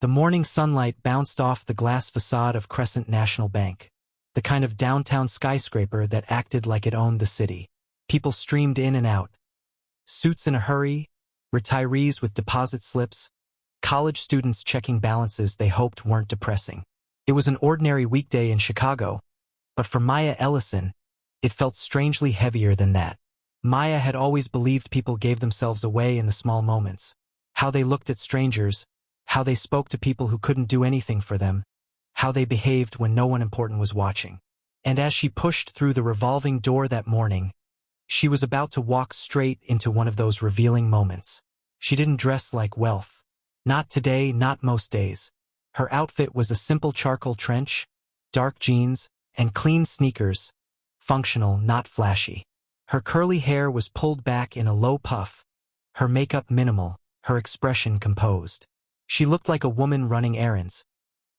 The morning sunlight bounced off the glass facade of Crescent National Bank, the kind of downtown skyscraper that acted like it owned the city. People streamed in and out. Suits in a hurry, retirees with deposit slips, college students checking balances they hoped weren't depressing. It was an ordinary weekday in Chicago, but for Maya Ellison, it felt strangely heavier than that. Maya had always believed people gave themselves away in the small moments. How they looked at strangers, how they spoke to people who couldn't do anything for them, how they behaved when no one important was watching. And as she pushed through the revolving door that morning, she was about to walk straight into one of those revealing moments. She didn't dress like wealth. Not today, not most days. Her outfit was a simple charcoal trench, dark jeans, and clean sneakers, functional, not flashy. Her curly hair was pulled back in a low puff, her makeup minimal, her expression composed. She looked like a woman running errands,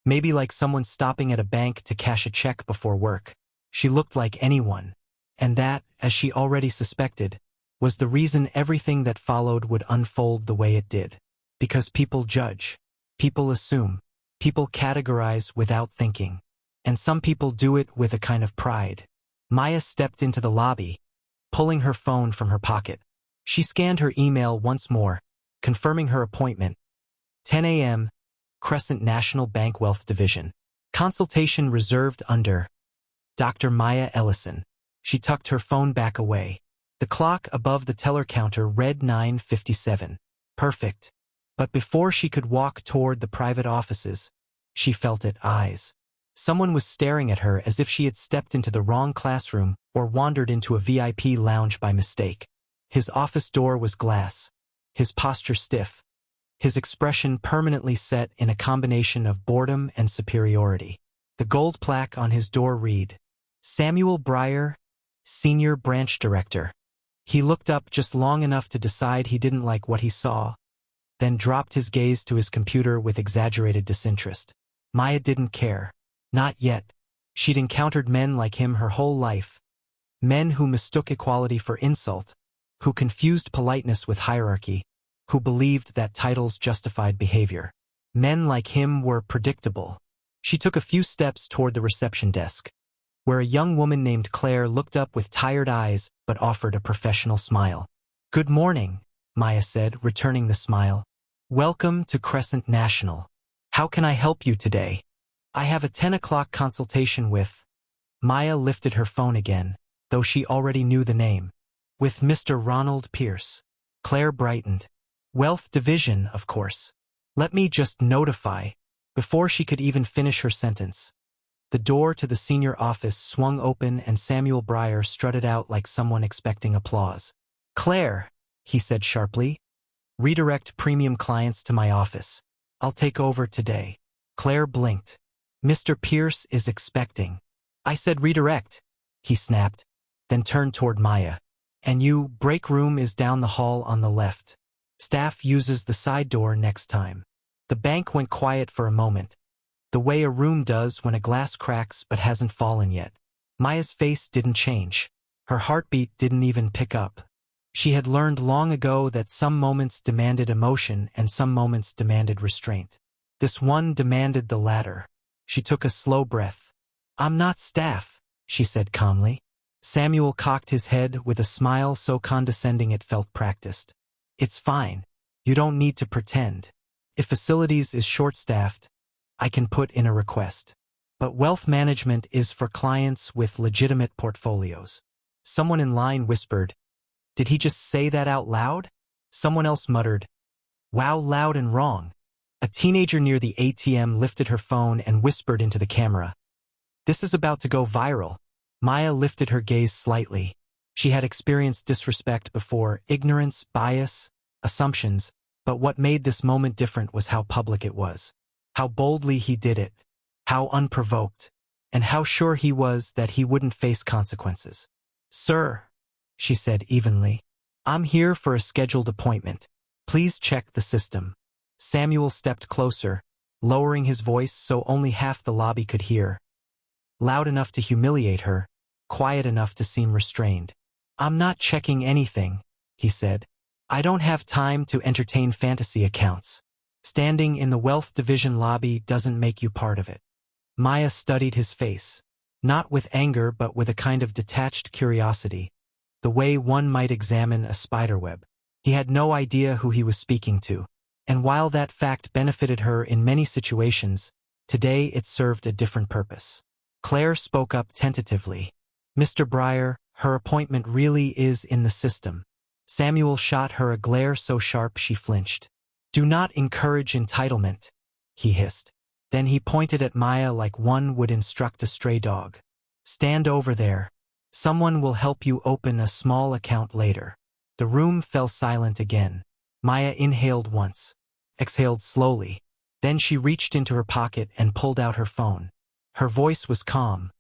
maybe like someone stopping at a bank to cash a check before work. She looked like anyone, and that, as she already suspected, was the reason everything that followed would unfold the way it did. Because people judge, people assume, people categorize without thinking, and some people do it with a kind of pride. Maya stepped into the lobby, pulling her phone from her pocket. She scanned her email once more, confirming her appointment. 10 a.m., Crescent National Bank Wealth Division. Consultation reserved under Dr. Maya Ellison. She tucked her phone back away. The clock above the teller counter read 9:57. Perfect. But before she could walk toward the private offices, she felt it. Eyes. Someone was staring at her as if she had stepped into the wrong classroom or wandered into a VIP lounge by mistake. His office door was glass, his posture stiff, his expression permanently set in a combination of boredom and superiority. The gold plaque on his door read, Samuel Breyer, Senior Branch Director. He looked up just long enough to decide he didn't like what he saw, then dropped his gaze to his computer with exaggerated disinterest. Maya didn't care. Not yet. She'd encountered men like him her whole life. Men who mistook equality for insult, who confused politeness with hierarchy, who believed that titles justified behavior. Men like him were predictable. She took a few steps toward the reception desk, where a young woman named Claire looked up with tired eyes but offered a professional smile. "Good morning," Maya said, returning the smile. "Welcome to Crescent National. How can I help you today?" "I have a 10 o'clock consultation with—" Maya lifted her phone again, though she already knew the name. "With Mr. Ronald Pierce." Claire brightened. "Wealth Division, of course. Let me just notify—" Before she could even finish her sentence, the door to the senior office swung open and Samuel Breyer strutted out like someone expecting applause. "Claire," he said sharply, "redirect premium clients to my office. I'll take over today." Claire blinked. "Mr. Pierce is expecting." "I said redirect," he snapped, then turned toward Maya. "And you, break room is down the hall on the left. Staff uses the side door next time." The bank went quiet for a moment, the way a room does when a glass cracks but hasn't fallen yet. Maya's face didn't change. Her heartbeat didn't even pick up. She had learned long ago that some moments demanded emotion and some moments demanded restraint. This one demanded the latter. She took a slow breath. "I'm not staff," she said calmly. Samuel cocked his head with a smile so condescending it felt practiced. "It's fine. You don't need to pretend. If facilities is short-staffed, I can put in a request. But wealth management is for clients with legitimate portfolios." Someone in line whispered, "Did he just say that out loud?" Someone else muttered, "Wow, loud and wrong." A teenager near the ATM lifted her phone and whispered into the camera, "This is about to go viral." Maya lifted her gaze slightly. She had experienced disrespect before, ignorance, bias, assumptions, but what made this moment different was how public it was. How boldly he did it, how unprovoked, and how sure he was that he wouldn't face consequences. "Sir," she said evenly, "I'm here for a scheduled appointment. Please check the system." Samuel stepped closer, lowering his voice so only half the lobby could hear. Loud enough to humiliate her, quiet enough to seem restrained. "I'm not checking anything," he said. "I don't have time to entertain fantasy accounts." Standing in the wealth division lobby doesn't make you part of it. Maya studied his face. Not with anger but with a kind of detached curiosity, the way one might examine a spiderweb. He had no idea who he was speaking to, and while that fact benefited her in many situations, today it served a different purpose. Claire spoke up tentatively. "Mr. Breyer, her appointment really is in the system." Samuel shot her a glare so sharp she flinched. "Do not encourage entitlement," he hissed. Then he pointed at Maya like one would instruct a stray dog. "Stand over there. Someone will help you open a small account later." The room fell silent again. Maya inhaled once, exhaled slowly. Then she reached into her pocket and pulled out her phone. Her voice was calm.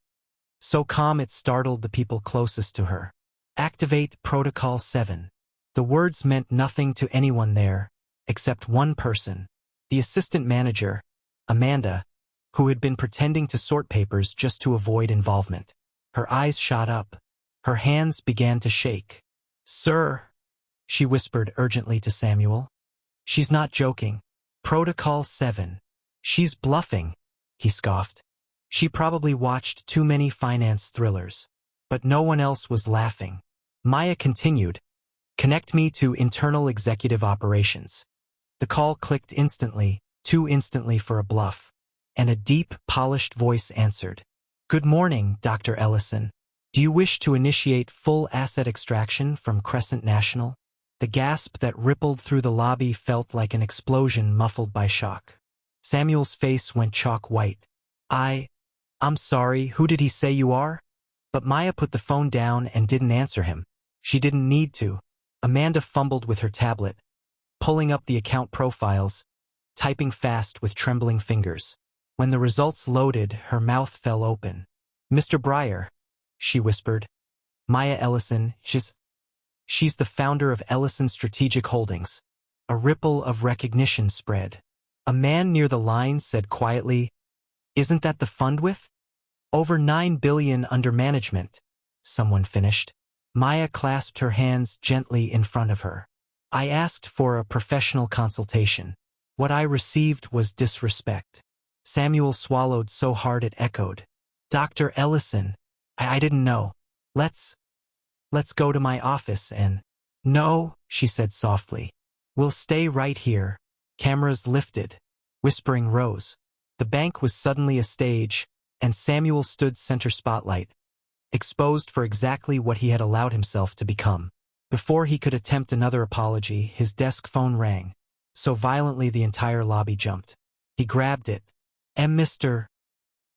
So calm it startled the people closest to her. "Activate Protocol 7. The words meant nothing to anyone there, except one person, the assistant manager, Amanda, who had been pretending to sort papers just to avoid involvement. Her eyes shot up. Her hands began to shake. "Sir," she whispered urgently to Samuel. "She's not joking. Protocol 7. She's bluffing," he scoffed. She probably watched too many finance thrillers. But no one else was laughing. Maya continued, "Connect me to internal executive operations." The call clicked instantly, too instantly for a bluff, and a deep, polished voice answered. "Good morning, Dr. Ellison. Do you wish to initiate full asset extraction from Crescent National?" The gasp that rippled through the lobby felt like an explosion muffled by shock. Samuel's face went chalk white. I'm sorry, who did he say you are?" But Maya put the phone down and didn't answer him. She didn't need to. Amanda fumbled with her tablet, pulling up the account profiles, typing fast with trembling fingers. When the results loaded, her mouth fell open. "Mr. Breyer," she whispered. "Maya Ellison, she's the founder of Ellison Strategic Holdings." A ripple of recognition spread. A man near the line said quietly, "Isn't that the fund with over $9 billion under management?" Someone finished. Maya clasped her hands gently in front of her. "I asked for a professional consultation. What I received was disrespect." Samuel swallowed so hard it echoed. "Dr. Ellison, I didn't know. Let's go to my office and—" "No," she said softly. "We'll stay right here." Cameras lifted. Whispering rose. The bank was suddenly a stage, and Samuel stood center spotlight, exposed for exactly what he had allowed himself to become. Before he could attempt another apology, his desk phone rang, so violently the entire lobby jumped. He grabbed it. "Mr.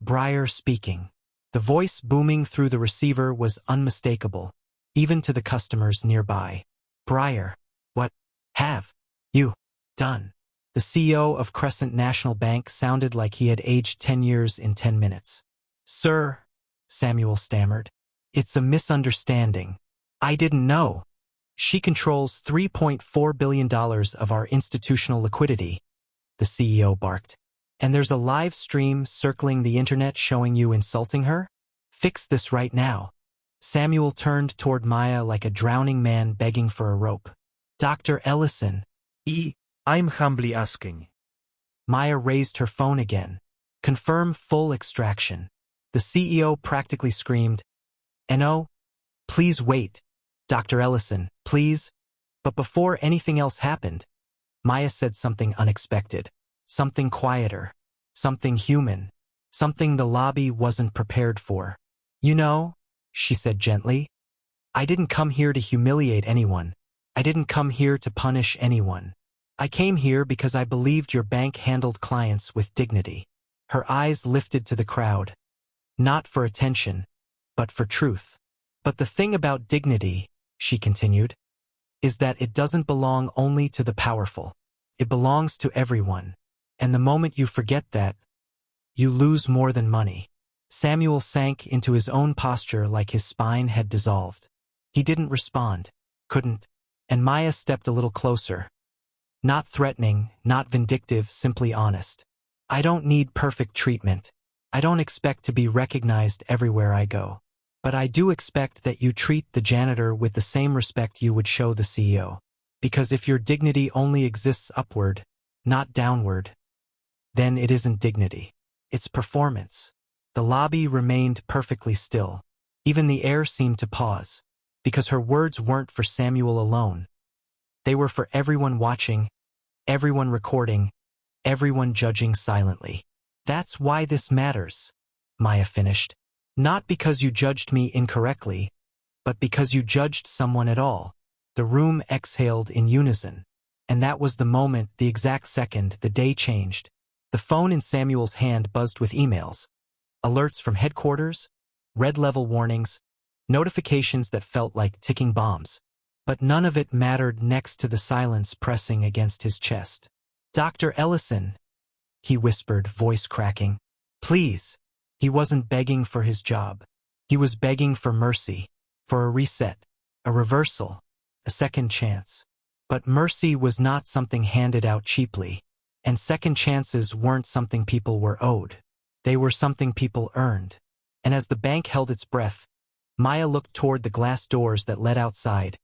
Breyer speaking." The voice booming through the receiver was unmistakable, even to the customers nearby. "Breyer, what have you done?" The CEO of Crescent National Bank sounded like he had aged 10 years in 10 minutes. "Sir," Samuel stammered, "it's a misunderstanding. I didn't know. She controls $3.4 billion of our institutional liquidity," the CEO barked. "And there's a live stream circling the internet showing you insulting her? Fix this right now." Samuel turned toward Maya like a drowning man begging for a rope. "Dr. Ellison." I'm humbly asking." Maya raised her phone again. "Confirm full extraction." The CEO practically screamed, "No, please wait. Dr. Ellison, please." But before anything else happened, Maya said something unexpected, something quieter, something human, something the lobby wasn't prepared for. "You know," she said gently, "I didn't come here to humiliate anyone. I didn't come here to punish anyone. I came here because I believed your bank handled clients with dignity." Her eyes lifted to the crowd. "Not for attention, but for truth. But the thing about dignity," she continued, "is that it doesn't belong only to the powerful. It belongs to everyone. And the moment you forget that, you lose more than money." Samuel sank into his own posture like his spine had dissolved. He didn't respond, couldn't, and Maya stepped a little closer. Not threatening, not vindictive, simply honest. "I don't need perfect treatment. I don't expect to be recognized everywhere I go. But I do expect that you treat the janitor with the same respect you would show the CEO. Because if your dignity only exists upward, not downward. Then it isn't dignity. It's performance. The lobby remained perfectly still. Even the air seemed to pause, because her words weren't for Samuel alone. They were for everyone watching, everyone recording, everyone judging silently. That's why this matters, Maya finished. Not because you judged me incorrectly, but because you judged someone at all. The room exhaled in unison. And that was the moment, the exact second, the day changed. The phone in Samuel's hand buzzed with emails. Alerts from headquarters, red-level warnings, notifications that felt like ticking bombs. But none of it mattered next to the silence pressing against his chest. "Dr. Ellison," he whispered, voice cracking. "Please." He wasn't begging for his job. He was begging for mercy, for a reset, a reversal, a second chance. But mercy was not something handed out cheaply, and second chances weren't something people were owed. They were something people earned. And as the bank held its breath, Maya looked toward the glass doors that led outside,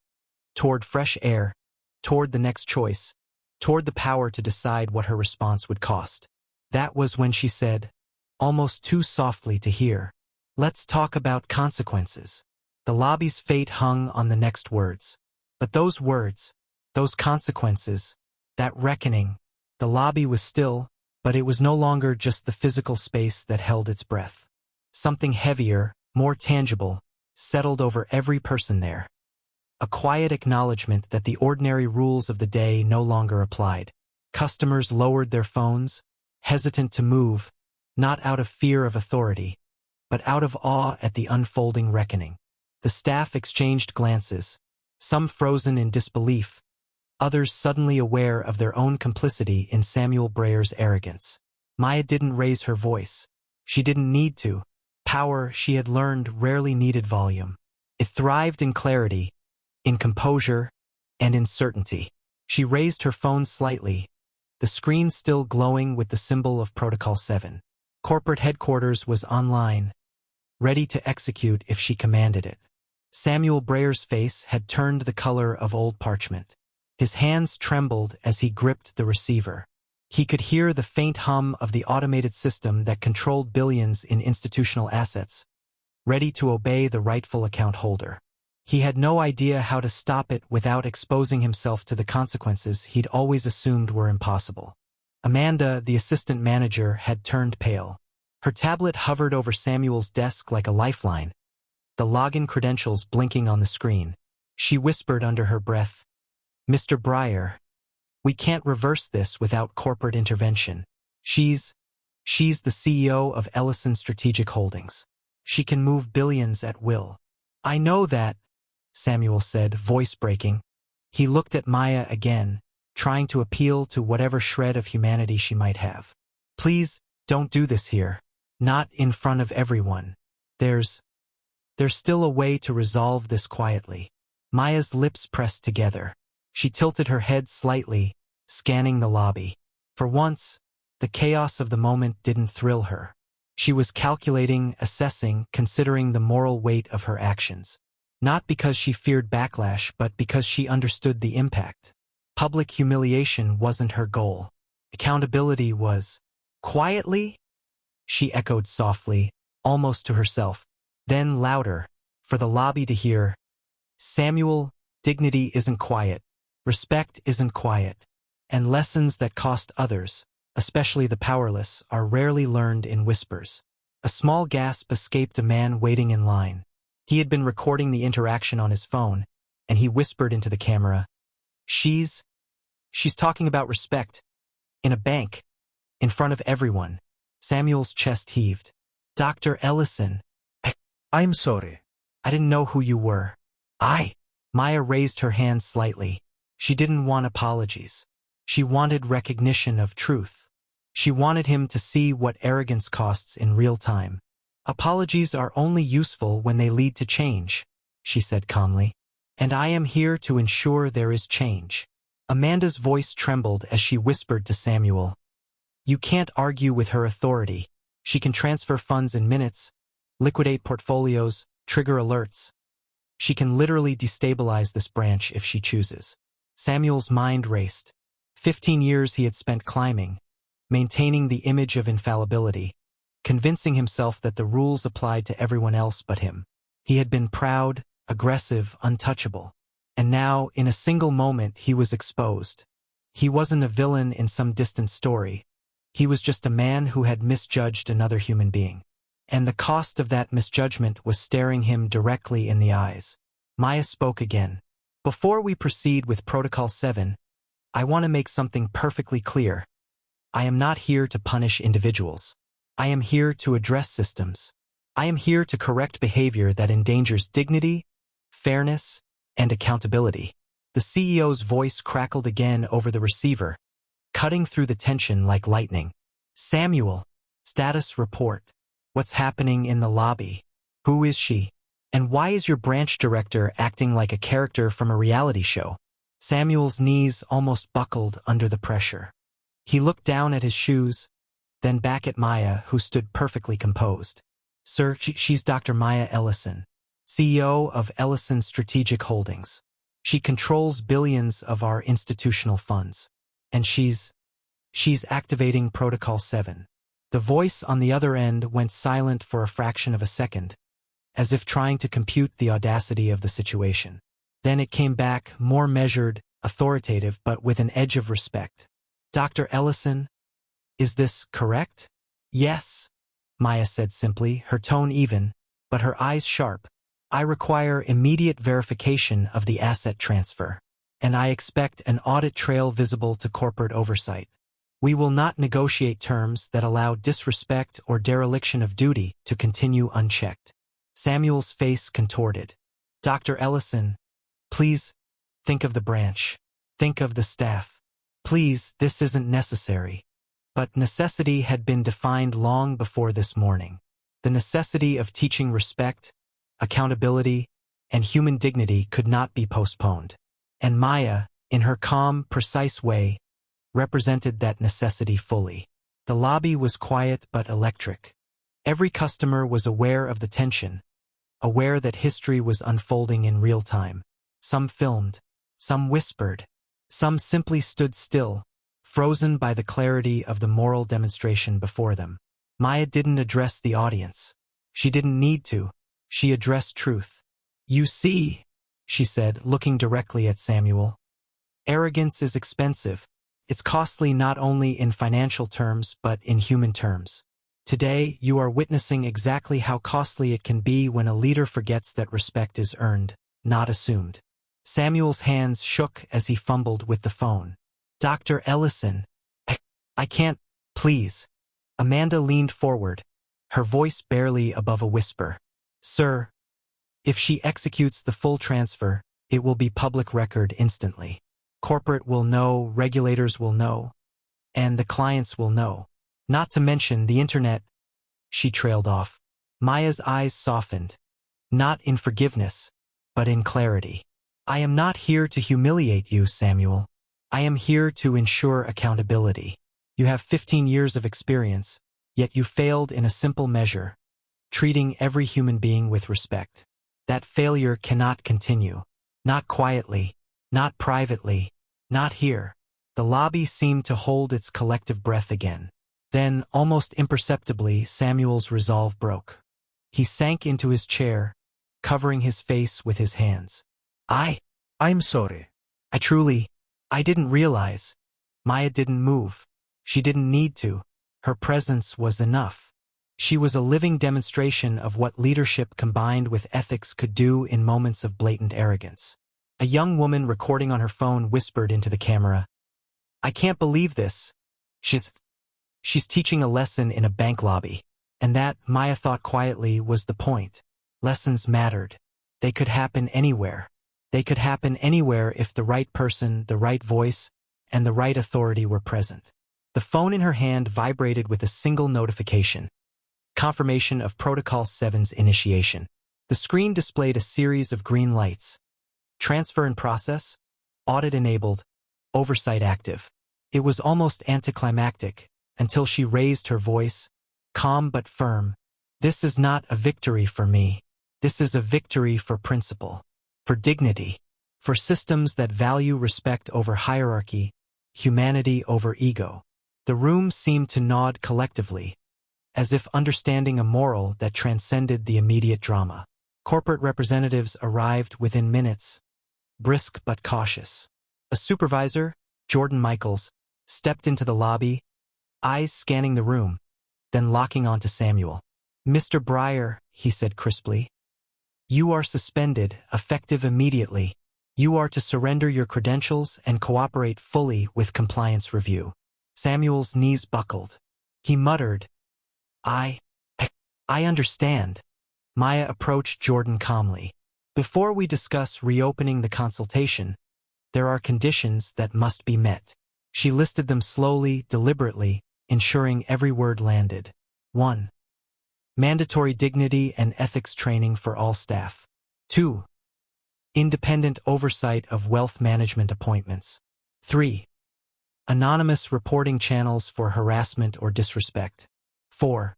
toward fresh air, toward the next choice, toward the power to decide what her response would cost. That was when she said, almost too softly to hear, "Let's talk about consequences." The lobby's fate hung on the next words. But those words, those consequences, that reckoning, the lobby was still, but it was no longer just the physical space that held its breath. Something heavier, more tangible, settled over every person there. A quiet acknowledgement that the ordinary rules of the day no longer applied. Customers lowered their phones, hesitant to move, not out of fear of authority, but out of awe at the unfolding reckoning. The staff exchanged glances, some frozen in disbelief, others suddenly aware of their own complicity in Samuel Breyer's arrogance. Maya didn't raise her voice. She didn't need to. Power, she had learned, rarely needed volume. It thrived in clarity, in composure, and in certainty. She raised her phone slightly, the screen still glowing with the symbol of Protocol 7. Corporate headquarters was online, ready to execute if she commanded it. Samuel Breyer's face had turned the color of old parchment. His hands trembled as he gripped the receiver. He could hear the faint hum of the automated system that controlled billions in institutional assets, ready to obey the rightful account holder. He had no idea how to stop it without exposing himself to the consequences he'd always assumed were impossible. Amanda, the assistant manager, had turned pale. Her tablet hovered over Samuel's desk like a lifeline, the login credentials blinking on the screen. She whispered under her breath, "Mr. Breyer, we can't reverse this without corporate intervention. She's the CEO of Ellison Strategic Holdings. She can move billions at will." "I know that," Samuel said, voice breaking. He looked at Maya again, trying to appeal to whatever shred of humanity she might have. "Please, don't do this here. Not in front of everyone. There's still a way to resolve this quietly." Maya's lips pressed together. She tilted her head slightly, scanning the lobby. For once, the chaos of the moment didn't thrill her. She was calculating, assessing, considering the moral weight of her actions. Not because she feared backlash, but because she understood the impact. Public humiliation wasn't her goal. Accountability was. "Quietly?" she echoed softly, almost to herself. Then louder, for the lobby to hear. "Samuel, dignity isn't quiet. Respect isn't quiet. And lessons that cost others, especially the powerless, are rarely learned in whispers." A small gasp escaped a man waiting in line. He had been recording the interaction on his phone, and he whispered into the camera, She's talking about respect. In a bank. In front of everyone." Samuel's chest heaved. "Dr. Ellison. I'm sorry. I didn't know who you were." Maya raised her hand slightly. She didn't want apologies. She wanted recognition of truth. She wanted him to see what arrogance costs in real time. "Apologies are only useful when they lead to change," she said calmly. "And I am here to ensure there is change." Amanda's voice trembled as she whispered to Samuel, "You can't argue with her authority. She can transfer funds in minutes, liquidate portfolios, trigger alerts. She can literally destabilize this branch if she chooses." Samuel's mind raced. 15 years he had spent climbing, maintaining the image of infallibility, convincing himself that the rules applied to everyone else but him. He had been proud, aggressive, untouchable. And now, in a single moment, he was exposed. He wasn't a villain in some distant story. He was just a man who had misjudged another human being. And the cost of that misjudgment was staring him directly in the eyes. Maya spoke again. Before we proceed with Protocol 7, I want to make something perfectly clear. I am not here to punish individuals. I am here to address systems. I am here to correct behavior that endangers dignity, fairness, and accountability. The CEO's voice crackled again over the receiver, cutting through the tension like lightning. Samuel, status report. What's happening in the lobby? Who is she? And why is your branch director acting like a character from a reality show? Samuel's knees almost buckled under the pressure. He looked down at his shoes, then back at Maya, who stood perfectly composed. Sir, she's Dr. Maya Ellison, CEO of Ellison Strategic Holdings. She controls billions of our institutional funds. And she's activating Protocol 7. The voice on the other end went silent for a fraction of a second, as if trying to compute the audacity of the situation. Then it came back, more measured, authoritative, but with an edge of respect. Dr. Ellison, is this correct? Yes, Maya said simply, her tone even, but her eyes sharp. I require immediate verification of the asset transfer, and I expect an audit trail visible to corporate oversight. We will not negotiate terms that allow disrespect or dereliction of duty to continue unchecked. Samuel's face contorted. Dr. Ellison, please, think of the branch. Think of the staff. Please, this isn't necessary. But necessity had been defined long before this morning. The necessity of teaching respect, accountability, and human dignity could not be postponed. And Maya, in her calm, precise way, represented that necessity fully. The lobby was quiet but electric. Every customer was aware of the tension, aware that history was unfolding in real time. Some filmed, some whispered, some simply stood still, frozen by the clarity of the moral demonstration before them. Maya didn't address the audience. She didn't need to. She addressed truth. You see, she said, looking directly at Samuel. Arrogance is expensive. It's costly not only in financial terms but in human terms. Today, you are witnessing exactly how costly it can be when a leader forgets that respect is earned, not assumed. Samuel's hands shook as he fumbled with the phone. Dr. Ellison, I can't, please. Amanda leaned forward, her voice barely above a whisper. Sir, if she executes the full transfer, it will be public record instantly. Corporate will know, regulators will know, and the clients will know. Not to mention the internet. She trailed off. Maya's eyes softened, not in forgiveness, but in clarity. I am not here to humiliate you, Samuel. I am here to ensure accountability. You have 15 years of experience, yet you failed in a simple measure, treating every human being with respect. That failure cannot continue. Not quietly, not privately, not here. The lobby seemed to hold its collective breath again. Then, almost imperceptibly, Samuel's resolve broke. He sank into his chair, covering his face with his hands. I'm sorry. I didn't realize. Maya didn't move. She didn't need to. Her presence was enough. She was a living demonstration of what leadership combined with ethics could do in moments of blatant arrogance. A young woman recording on her phone whispered into the camera, I can't believe this. She's teaching a lesson in a bank lobby. And that, Maya thought quietly, was the point. Lessons mattered. They could happen anywhere. They could happen anywhere if the right person, the right voice, and the right authority were present. The phone in her hand vibrated with a single notification. Confirmation of Protocol 7's initiation. The screen displayed a series of green lights. Transfer in process, audit enabled, oversight active. It was almost anticlimactic, until she raised her voice, calm but firm. This is not a victory for me. This is a victory for principle, for dignity, for systems that value respect over hierarchy, humanity over ego. The room seemed to nod collectively, as if understanding a moral that transcended the immediate drama. Corporate representatives arrived within minutes, brisk but cautious. A supervisor, Jordan Michaels, stepped into the lobby, eyes scanning the room, then locking onto Samuel. "Mr. Breyer," he said crisply, "you are suspended, effective immediately. You are to surrender your credentials and cooperate fully with compliance review." Samuel's knees buckled. He muttered, I understand." Maya approached Jordan calmly. "Before we discuss reopening the consultation, there are conditions that must be met." She listed them slowly, deliberately, ensuring every word landed. 1. Mandatory dignity and ethics training for all staff. 2. Independent oversight of wealth management appointments. 3. Anonymous reporting channels for harassment or disrespect. 4.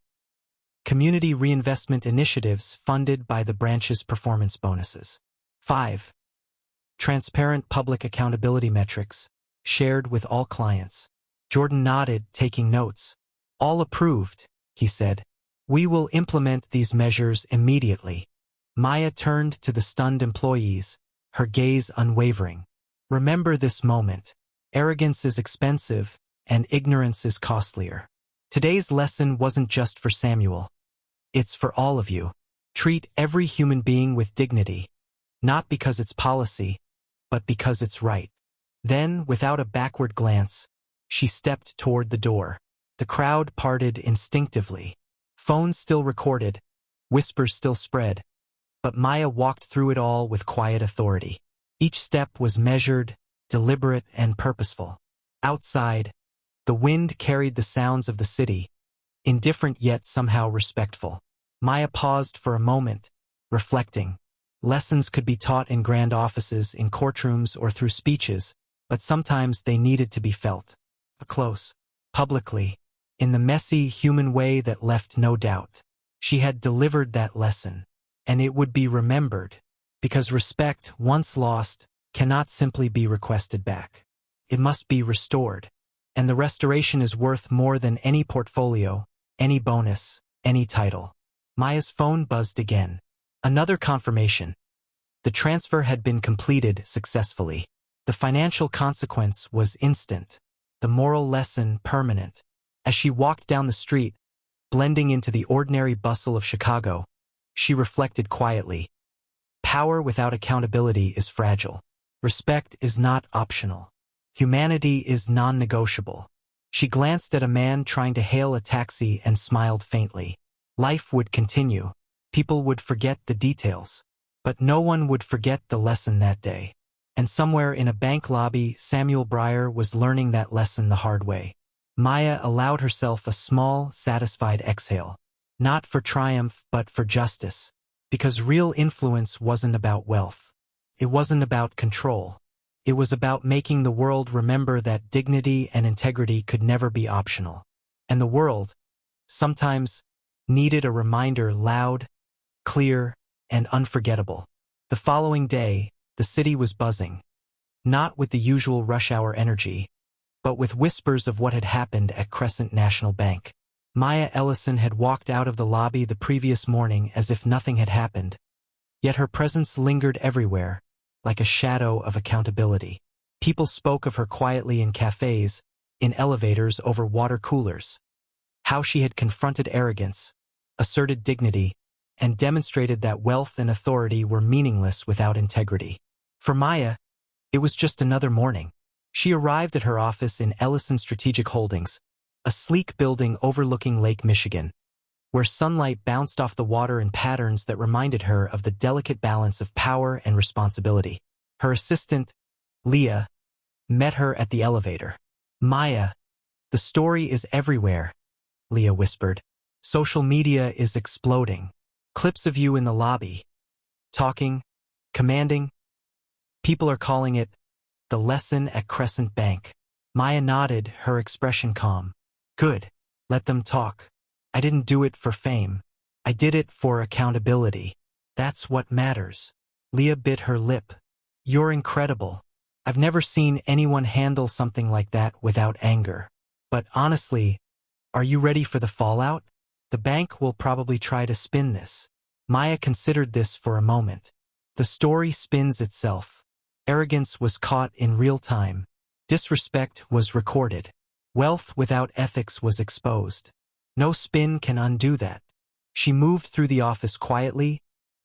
Community reinvestment initiatives funded by the branch's performance bonuses. 5. Transparent public accountability metrics, shared with all clients. Jordan nodded, taking notes. "All approved," he said. "We will implement these measures immediately." Maya turned to the stunned employees, her gaze unwavering. "Remember this moment. Arrogance is expensive, and ignorance is costlier." Today's lesson wasn't just for Samuel. It's for all of you. Treat every human being with dignity, not because it's policy, but because it's right. Then, without a backward glance, she stepped toward the door. The crowd parted instinctively. Phones still recorded, whispers still spread, but Maya walked through it all with quiet authority. Each step was measured, deliberate, and purposeful. Outside, the wind carried the sounds of the city, indifferent yet somehow respectful. Maya paused for a moment, reflecting. Lessons could be taught in grand offices, in courtrooms, or through speeches, but sometimes they needed to be felt. Close, publicly, in the messy, human way that left no doubt. She had delivered that lesson, and it would be remembered, because respect, once lost, cannot simply be requested back. It must be restored, and the restoration is worth more than any portfolio, any bonus, any title. Maya's phone buzzed again. Another confirmation. The transfer had been completed successfully. The financial consequence was instant, the moral lesson permanent. As she walked down the street, blending into the ordinary bustle of Chicago, she reflected quietly. Power without accountability is fragile. Respect is not optional. Humanity is non-negotiable. She glanced at a man trying to hail a taxi and smiled faintly. Life would continue. People would forget the details. But no one would forget the lesson that day. And somewhere in a bank lobby, Samuel Breyer was learning that lesson the hard way. Maya allowed herself a small, satisfied exhale. Not for triumph, but for justice. Because real influence wasn't about wealth. It wasn't about control. It was about making the world remember that dignity and integrity could never be optional. And the world, sometimes, needed a reminder loud, clear, and unforgettable. The following day, the city was buzzing. Not with the usual rush-hour energy, but with whispers of what had happened at Crescent National Bank. Maya Ellison had walked out of the lobby the previous morning as if nothing had happened, yet her presence lingered everywhere, like a shadow of accountability. People spoke of her quietly in cafes, in elevators over water coolers. How she had confronted arrogance, asserted dignity, and demonstrated that wealth and authority were meaningless without integrity. For Maya, it was just another morning. She arrived at her office in Ellison Strategic Holdings, a sleek building overlooking Lake Michigan, where sunlight bounced off the water in patterns that reminded her of the delicate balance of power and responsibility. Her assistant, Leah, met her at the elevator. "Maya, the story is everywhere," Leah whispered. "Social media is exploding. Clips of you in the lobby, talking, commanding. People are calling it the lesson at Crescent Bank." Maya nodded, her expression calm. "Good. Let them talk. I didn't do it for fame. I did it for accountability. That's what matters." Leah bit her lip. "You're incredible." I've never seen anyone handle something like that without anger. But honestly, are you ready for the fallout? The bank will probably try to spin this. Maya considered this for a moment. The story spins itself. Arrogance was caught in real time. Disrespect was recorded. Wealth without ethics was exposed. No spin can undo that. She moved through the office quietly,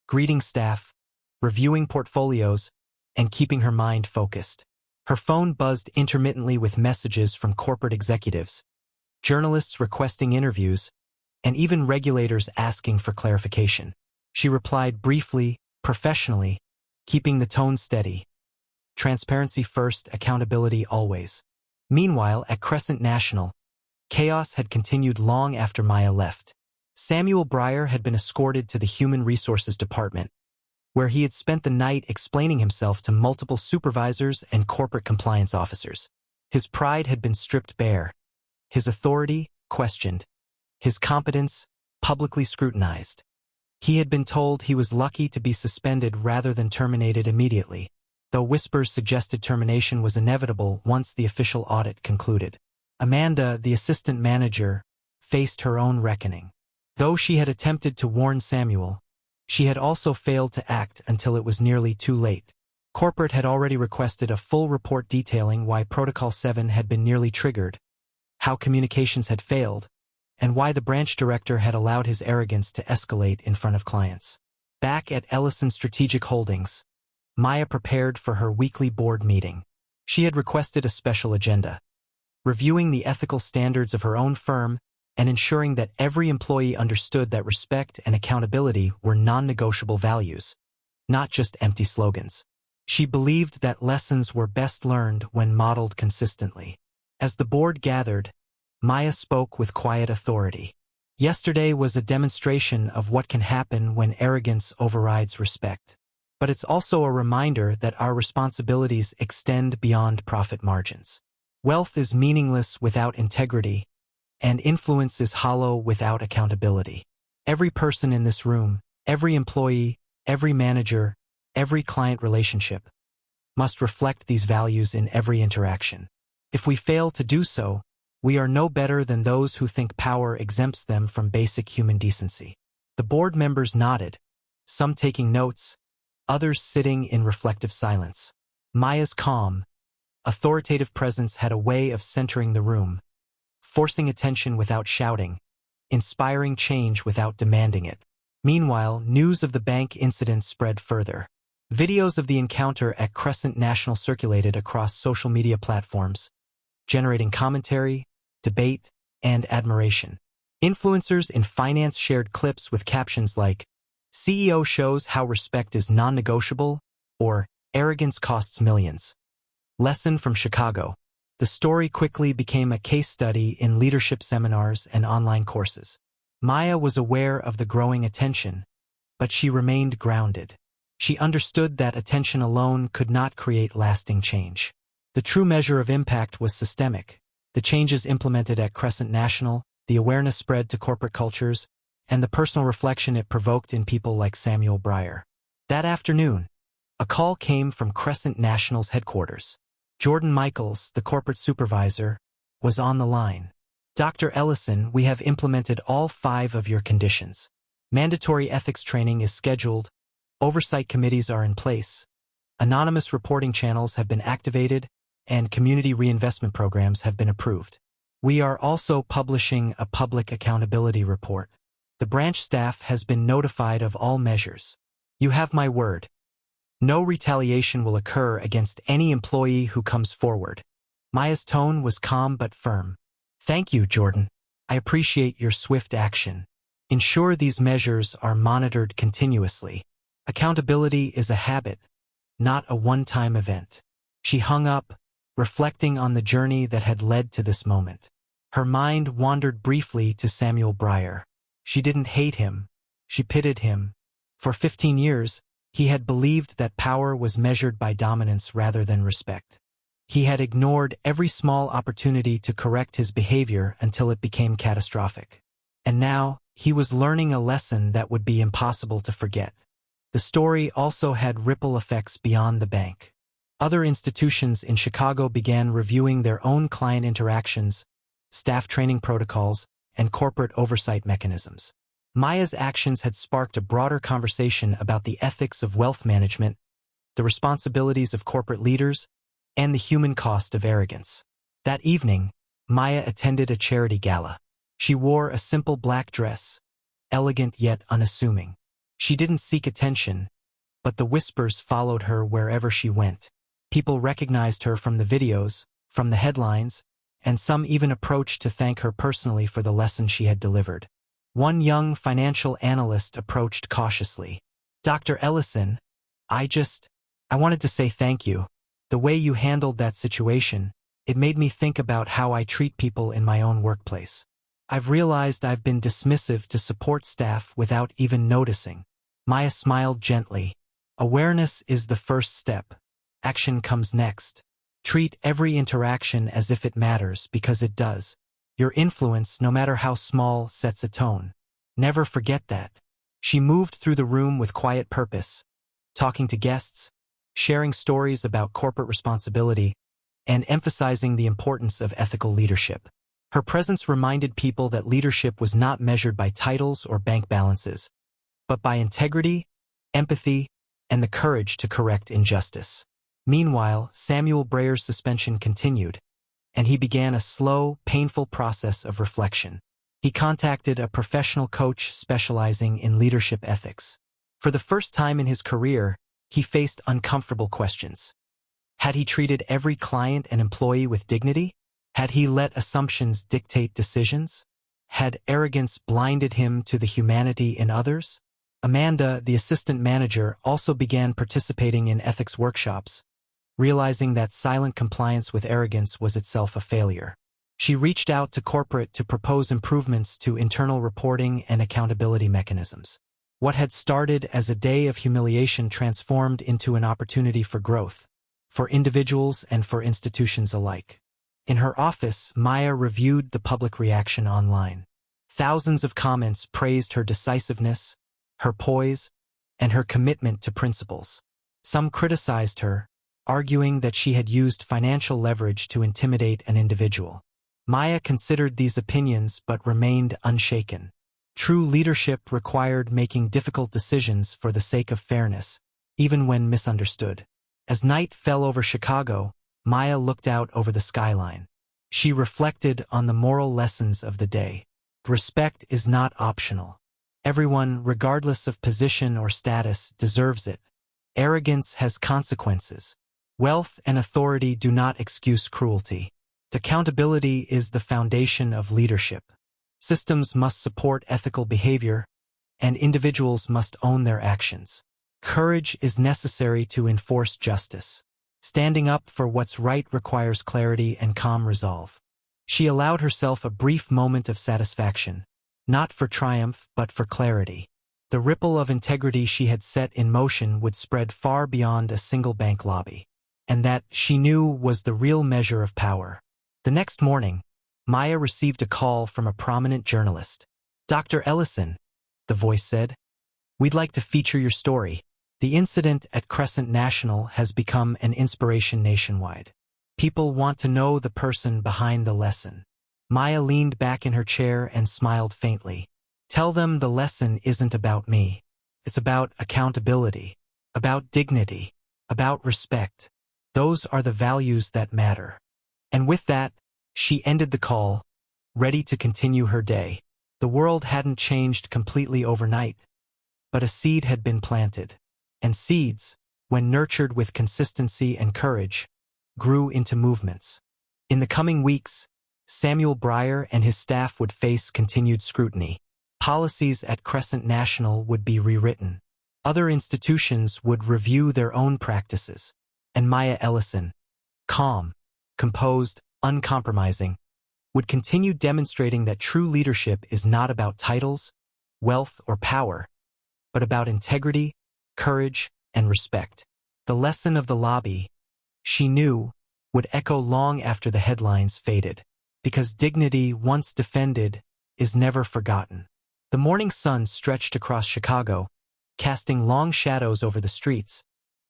greeting staff, reviewing portfolios, and keeping her mind focused. Her phone buzzed intermittently with messages from corporate executives, journalists requesting interviews, and even regulators asking for clarification. She replied briefly, professionally, keeping the tone steady. Transparency first, accountability always. Meanwhile, at Crescent National, chaos had continued long after Maya left. Samuel Breyer had been escorted to the Human Resources Department, where he had spent the night explaining himself to multiple supervisors and corporate compliance officers. His pride had been stripped bare, his authority questioned, his competence publicly scrutinized. He had been told he was lucky to be suspended rather than terminated immediately, though whispers suggested termination was inevitable once the official audit concluded. Amanda, the assistant manager, faced her own reckoning. Though she had attempted to warn Samuel, she had also failed to act until it was nearly too late. Corporate had already requested a full report detailing why Protocol 7 had been nearly triggered, how communications had failed, and why the branch director had allowed his arrogance to escalate in front of clients. Back at Ellison Strategic Holdings, Maya prepared for her weekly board meeting. She had requested a special agenda, reviewing the ethical standards of her own firm and ensuring that every employee understood that respect and accountability were non-negotiable values, not just empty slogans. She believed that lessons were best learned when modeled consistently. As the board gathered, Maya spoke with quiet authority. Yesterday was a demonstration of what can happen when arrogance overrides respect. But it's also a reminder that our responsibilities extend beyond profit margins. Wealth is meaningless without integrity, and influence is hollow without accountability. Every person in this room, every employee, every manager, every client relationship must reflect these values in every interaction. If we fail to do so, we are no better than those who think power exempts them from basic human decency. The board members nodded, some taking notes, others sitting in reflective silence. Maya's calm, authoritative presence had a way of centering the room, forcing attention without shouting, inspiring change without demanding it. Meanwhile, news of the bank incident spread further. Videos of the encounter at Crescent National circulated across social media platforms, generating commentary, debate, and admiration. Influencers in finance shared clips with captions like, "CEO shows how respect is non-negotiable," or "Arrogance costs millions." Lesson from Chicago. The story quickly became a case study in leadership seminars and online courses. Maya was aware of the growing attention, but she remained grounded. She understood that attention alone could not create lasting change. The true measure of impact was systemic. The changes implemented at Crescent National, the awareness spread to corporate cultures, and the personal reflection it provoked in people like Samuel Breyer. That afternoon, a call came from Crescent National's headquarters. Jordan Michaels, the corporate supervisor, was on the line. "Dr. Ellison, we have implemented all 5 of your conditions. Mandatory ethics training is scheduled, oversight committees are in place, anonymous reporting channels have been activated, and community reinvestment programs have been approved. We are also publishing a public accountability report. The branch staff has been notified of all measures. You have my word. No retaliation will occur against any employee who comes forward." Maya's tone was calm but firm. "Thank you, Jordan. I appreciate your swift action. Ensure these measures are monitored continuously. Accountability is a habit, not a one-time event." She hung up, reflecting on the journey that had led to this moment. Her mind wandered briefly to Samuel Breyer. She didn't hate him. She pitied him. For 15 years, he had believed that power was measured by dominance rather than respect. He had ignored every small opportunity to correct his behavior until it became catastrophic. And now, he was learning a lesson that would be impossible to forget. The story also had ripple effects beyond the bank. Other institutions in Chicago began reviewing their own client interactions, staff training protocols, and corporate oversight mechanisms. Maya's actions had sparked a broader conversation about the ethics of wealth management, the responsibilities of corporate leaders, and the human cost of arrogance. That evening, Maya attended a charity gala. She wore a simple black dress, elegant yet unassuming. She didn't seek attention, but the whispers followed her wherever she went. People recognized her from the videos, from the headlines, and some even approached to thank her personally for the lesson she had delivered. One young financial analyst approached cautiously. "Dr. Ellison, I wanted to say thank you. The way you handled that situation, it made me think about how I treat people in my own workplace. I've realized I've been dismissive to support staff without even noticing." Maya smiled gently. Awareness is the first step. Action comes next. Treat every interaction as if it matters, because it does. Your influence, no matter how small, sets a tone. Never forget that. She moved through the room with quiet purpose, talking to guests, sharing stories about corporate responsibility, and emphasizing the importance of ethical leadership. Her presence reminded people that leadership was not measured by titles or bank balances, but by integrity, empathy, and the courage to correct injustice. Meanwhile, Samuel Breyer's suspension continued, and he began a slow, painful process of reflection. He contacted a professional coach specializing in leadership ethics. For the first time in his career, he faced uncomfortable questions. Had he treated every client and employee with dignity? Had he let assumptions dictate decisions? Had arrogance blinded him to the humanity in others? Amanda, the assistant manager, also began participating in ethics workshops, realizing that silent compliance with arrogance was itself a failure. She reached out to corporate to propose improvements to internal reporting and accountability mechanisms. What had started as a day of humiliation transformed into an opportunity for growth, for individuals and for institutions alike. In her office, Maya reviewed the public reaction online. Thousands of comments praised her decisiveness, her poise, and her commitment to principles. Some criticized her, arguing that she had used financial leverage to intimidate an individual. Maya considered these opinions but remained unshaken. True leadership required making difficult decisions for the sake of fairness, even when misunderstood. As night fell over Chicago, Maya looked out over the skyline. She reflected on the moral lessons of the day. Respect is not optional. Everyone, regardless of position or status, deserves it. Arrogance has consequences. Wealth and authority do not excuse cruelty. Accountability is the foundation of leadership. Systems must support ethical behavior, and individuals must own their actions. Courage is necessary to enforce justice. Standing up for what's right requires clarity and calm resolve. She allowed herself a brief moment of satisfaction, not for triumph but for clarity. The ripple of integrity she had set in motion would spread far beyond a single bank lobby. And that, she knew, was the real measure of power. The next morning, Maya received a call from a prominent journalist. "Dr. Ellison," the voice said, "we'd like to feature your story. The incident at Crescent National has become an inspiration nationwide. People want to know the person behind the lesson." Maya leaned back in her chair and smiled faintly. "Tell them the lesson isn't about me. It's about accountability, about dignity, about respect. Those are the values that matter." And with that, she ended the call, ready to continue her day. The world hadn't changed completely overnight, but a seed had been planted. And seeds, when nurtured with consistency and courage, grew into movements. In the coming weeks, Samuel Breyer and his staff would face continued scrutiny. Policies at Crescent National would be rewritten. Other institutions would review their own practices. And Maya Ellison, calm, composed, uncompromising, would continue demonstrating that true leadership is not about titles, wealth, or power, but about integrity, courage, and respect. The lesson of the lobby, she knew, would echo long after the headlines faded, because dignity once defended is never forgotten. The morning sun stretched across Chicago, casting long shadows over the streets,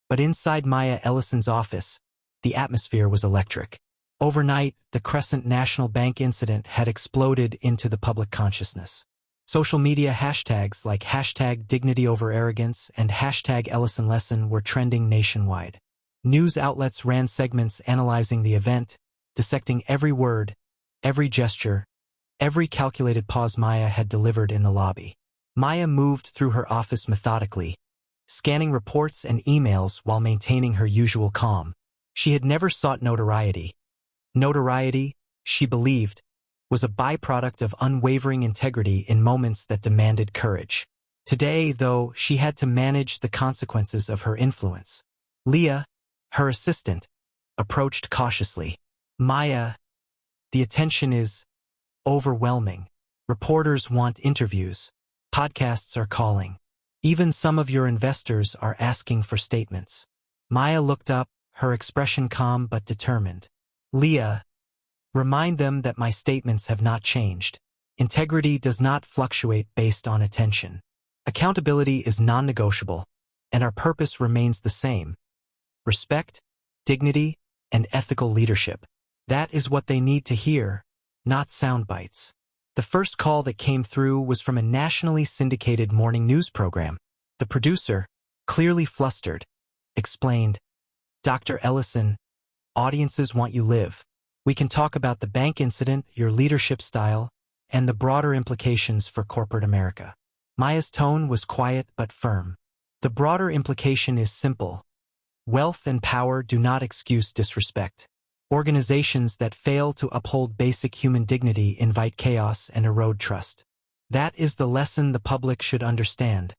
But inside Maya Ellison's office, the atmosphere was electric. Overnight, the Crescent National Bank incident had exploded into the public consciousness. Social media hashtags like #DignityOverArrogance and #EllisonLesson were trending nationwide. News outlets ran segments analyzing the event, dissecting every word, every gesture, every calculated pause Maya had delivered in the lobby. Maya moved through her office methodically, scanning reports and emails while maintaining her usual calm. She had never sought notoriety. Notoriety, she believed, was a byproduct of unwavering integrity in moments that demanded courage. Today, though, she had to manage the consequences of her influence. Leah, her assistant, approached cautiously. Maya, the attention is overwhelming. Reporters want interviews. Podcasts are calling. Even some of your investors are asking for statements. Maya looked up, her expression calm but determined. Leah, remind them that my statements have not changed. Integrity does not fluctuate based on attention. Accountability is non-negotiable, and our purpose remains the same. Respect, dignity, and ethical leadership. That is what they need to hear, not sound bites. The first call that came through was from a nationally syndicated morning news program. The producer, clearly flustered, explained, "Dr. Ellison, audiences want you live. We can talk about the bank incident, your leadership style, and the broader implications for corporate America." Maya's tone was quiet but firm. The broader implication is simple. Wealth and power do not excuse disrespect. Organizations that fail to uphold basic human dignity invite chaos and erode trust. That is the lesson the public should understand,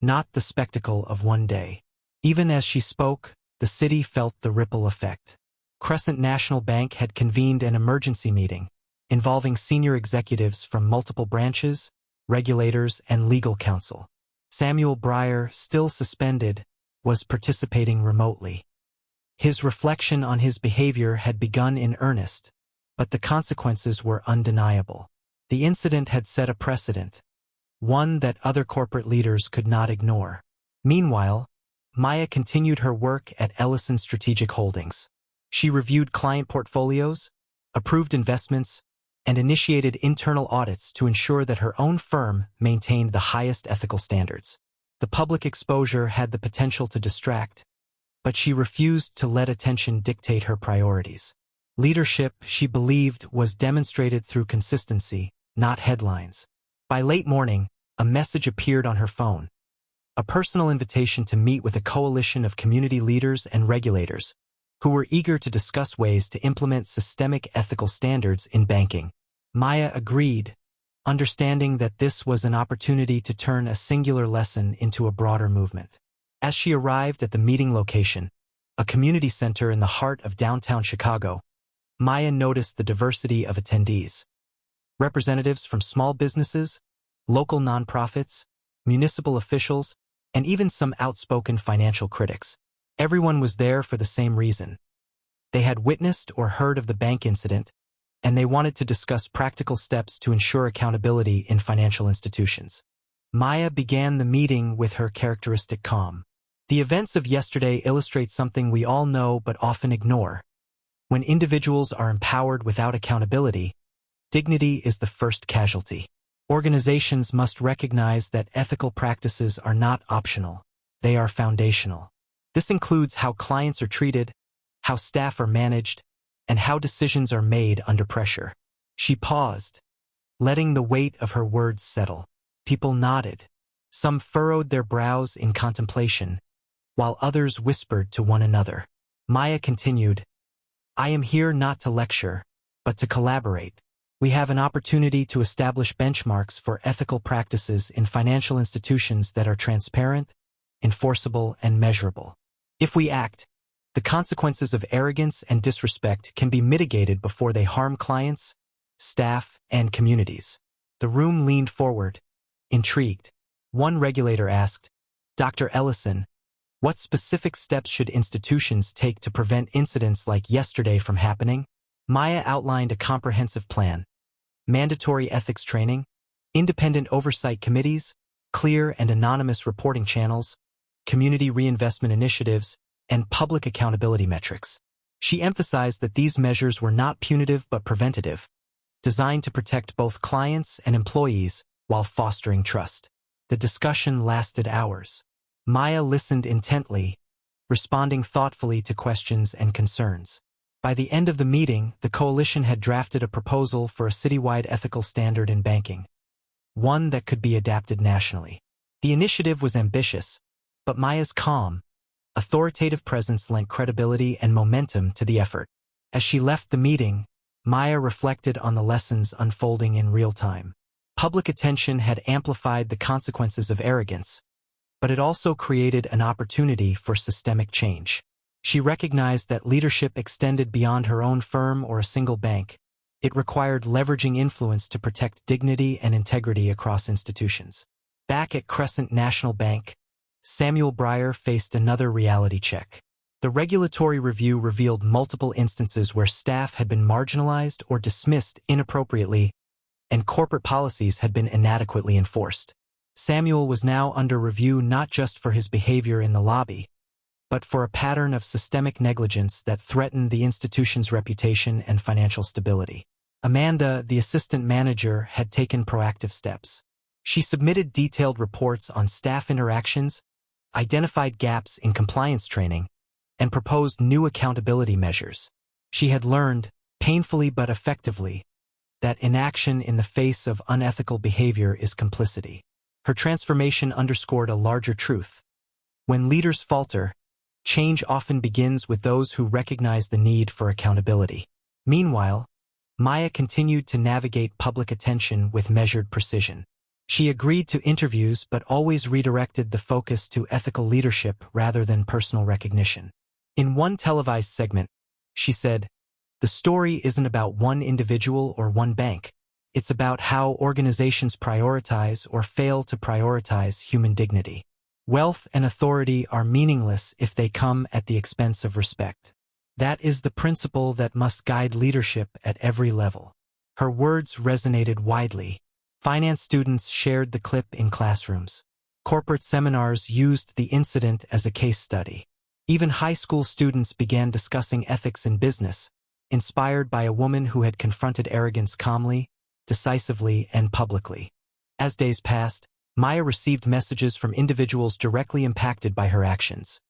not the spectacle of one day. Even as she spoke, the city felt the ripple effect. Crescent National Bank had convened an emergency meeting, involving senior executives from multiple branches, regulators, and legal counsel. Samuel Breyer, still suspended, was participating remotely. His reflection on his behavior had begun in earnest, but the consequences were undeniable. The incident had set a precedent, one that other corporate leaders could not ignore. Meanwhile, Maya continued her work at Ellison Strategic Holdings. She reviewed client portfolios, approved investments, and initiated internal audits to ensure that her own firm maintained the highest ethical standards. The public exposure had the potential to distract, but she refused to let attention dictate her priorities. Leadership, she believed, was demonstrated through consistency, not headlines. By late morning, a message appeared on her phone, a personal invitation to meet with a coalition of community leaders and regulators who were eager to discuss ways to implement systemic ethical standards in banking. Maya agreed, understanding that this was an opportunity to turn a singular lesson into a broader movement. As she arrived at the meeting location, a community center in the heart of downtown Chicago, Maya noticed the diversity of attendees. Representatives from small businesses, local nonprofits, municipal officials, and even some outspoken financial critics. Everyone was there for the same reason. They had witnessed or heard of the bank incident, and they wanted to discuss practical steps to ensure accountability in financial institutions. Maya began the meeting with her characteristic calm. The events of yesterday illustrate something we all know but often ignore. When individuals are empowered without accountability, dignity is the first casualty. Organizations must recognize that ethical practices are not optional. They are foundational. This includes how clients are treated, how staff are managed, and how decisions are made under pressure. She paused, letting the weight of her words settle. People nodded. Some furrowed their brows in contemplation, while others whispered to one another. Maya continued, "I am here not to lecture, but to collaborate. We have an opportunity to establish benchmarks for ethical practices in financial institutions that are transparent, enforceable, and measurable. If we act, the consequences of arrogance and disrespect can be mitigated before they harm clients, staff, and communities." The room leaned forward, intrigued. One regulator asked, "Dr. Ellison, what specific steps should institutions take to prevent incidents like yesterday from happening?" Maya outlined a comprehensive plan: mandatory ethics training, independent oversight committees, clear and anonymous reporting channels, community reinvestment initiatives, and public accountability metrics. She emphasized that these measures were not punitive but preventative, designed to protect both clients and employees while fostering trust. The discussion lasted hours. Maya listened intently, responding thoughtfully to questions and concerns. By the end of the meeting, the coalition had drafted a proposal for a citywide ethical standard in banking, one that could be adapted nationally. The initiative was ambitious, but Maya's calm, authoritative presence lent credibility and momentum to the effort. As she left the meeting, Maya reflected on the lessons unfolding in real time. Public attention had amplified the consequences of arrogance, but it also created an opportunity for systemic change. She recognized that leadership extended beyond her own firm or a single bank. It required leveraging influence to protect dignity and integrity across institutions. Back at Crescent National Bank, Samuel Breyer faced another reality check. The regulatory review revealed multiple instances where staff had been marginalized or dismissed inappropriately, and corporate policies had been inadequately enforced. Samuel was now under review not just for his behavior in the lobby, but for a pattern of systemic negligence that threatened the institution's reputation and financial stability. Amanda, the assistant manager, had taken proactive steps. She submitted detailed reports on staff interactions, identified gaps in compliance training, and proposed new accountability measures. She had learned, painfully but effectively, that inaction in the face of unethical behavior is complicity. Her transformation underscored a larger truth. When leaders falter, change often begins with those who recognize the need for accountability. Meanwhile, Maya continued to navigate public attention with measured precision. She agreed to interviews but always redirected the focus to ethical leadership rather than personal recognition. In one televised segment, she said, "The story isn't about one individual or one bank. It's about how organizations prioritize or fail to prioritize human dignity. Wealth and authority are meaningless if they come at the expense of respect. That is the principle that must guide leadership at every level." Her words resonated widely. Finance students shared the clip in classrooms. Corporate seminars used the incident as a case study. Even high school students began discussing ethics in business, inspired by a woman who had confronted arrogance calmly, decisively, and publicly. As days passed, Maya received messages from individuals directly impacted by her actions.